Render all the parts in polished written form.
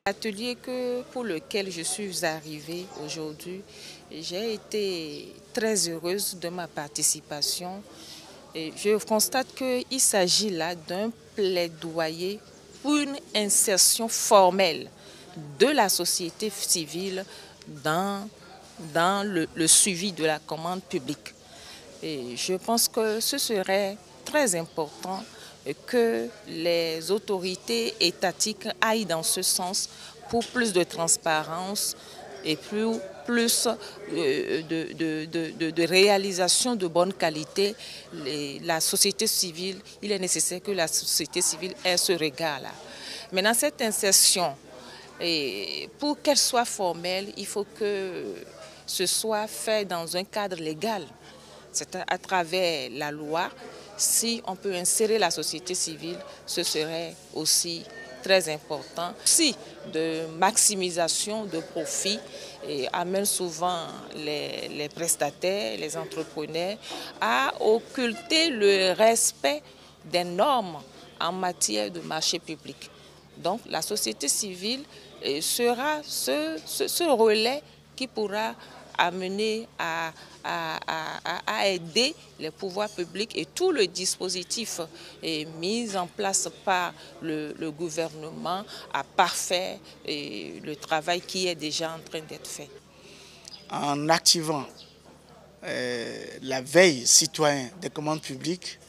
L'atelier pour lequel je suis arrivée aujourd'hui, j'ai été très heureuse de ma participation. Et je constate qu'il s'agit là d'un plaidoyer pour une insertion formelle de la société civile dans le suivi de la commande publique. Et je pense que ce serait très important que les autorités étatiques aillent dans ce sens pour plus de transparence et plus de réalisation de bonne qualité. La société civile, il est nécessaire que la société civile ait ce regard-là. Maintenant, cette insertion, pour qu'elle soit formelle, il faut que ce soit fait dans un cadre légal. C'est à travers la loi. Si on peut insérer la société civile, ce serait aussi très important. Si de maximisation de profit amène souvent les prestataires, les entrepreneurs à occulter le respect des normes en matière de marché public. Donc la société civile sera ce relais qui pourra amener à aider les pouvoirs publics et tout le dispositif mis en place par le gouvernement à parfaire le travail qui est déjà en train d'être fait. En activant la veille citoyenne des commandes publiques,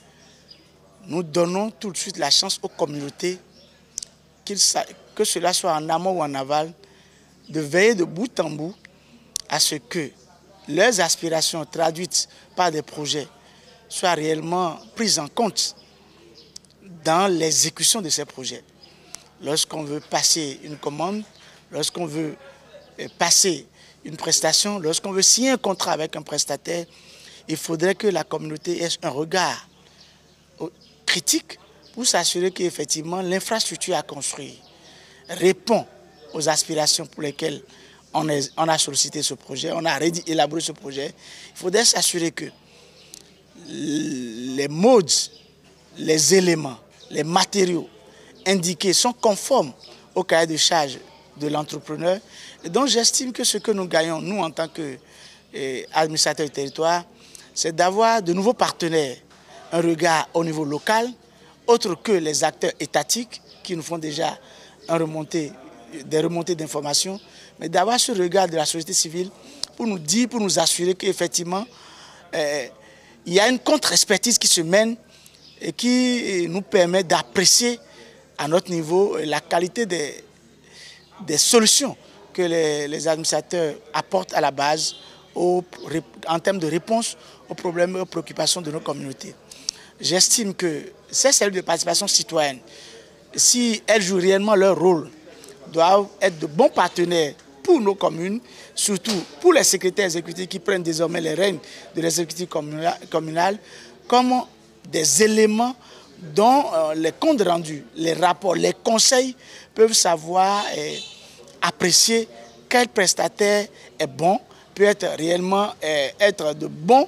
nous donnons tout de suite la chance aux communautés, que cela soit en amont ou en aval, de veiller de bout en bout à ce que leurs aspirations traduites par des projets soient réellement prises en compte dans l'exécution de ces projets. Lorsqu'on veut passer une commande, lorsqu'on veut passer une prestation, lorsqu'on veut signer un contrat avec un prestataire, il faudrait que la communauté ait un regard critique pour s'assurer qu'effectivement l'infrastructure à construire répond aux aspirations pour lesquelles on a sollicité ce projet, on a élaboré ce projet. Il faudrait s'assurer que les modes, les éléments, les matériaux indiqués sont conformes au cahier de charge de l'entrepreneur. Et donc j'estime que ce que nous gagnons, nous en tant qu'administrateurs du territoire, c'est d'avoir de nouveaux partenaires, un regard au niveau local, autre que les acteurs étatiques qui nous font déjà des remontées d'informations, mais d'avoir ce regard de la société civile pour nous dire, pour nous assurer qu'effectivement, il y a une contre-expertise qui se mène et qui nous permet d'apprécier à notre niveau la qualité des solutions que les administrateurs apportent à la base en termes de réponse aux problèmes et aux préoccupations de nos communautés. J'estime que ces cellules de participation citoyenne, si elles jouent réellement leur rôle, doivent être de bons partenaires pour nos communes, surtout pour les secrétaires exécutifs qui prennent désormais les rênes de l'exécutif communal, comme des éléments dont les comptes rendus, les rapports, les conseils peuvent savoir apprécier quel prestataire est bon, peut être réellement être de bons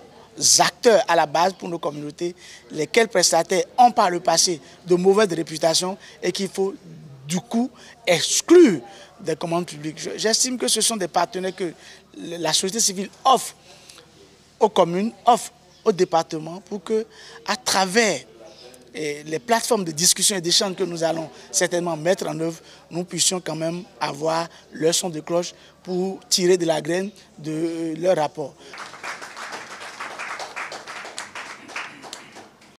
acteurs à la base pour nos communautés, lesquels prestataires ont par le passé de mauvaises réputations et qu'il faut du coup exclure des commandes publiques. J'estime que ce sont des partenaires que la société civile offre aux communes, offre aux départements pour que, à travers les plateformes de discussion et d'échange que nous allons certainement mettre en œuvre, nous puissions quand même avoir leur son de cloche pour tirer de la graine de leur rapport.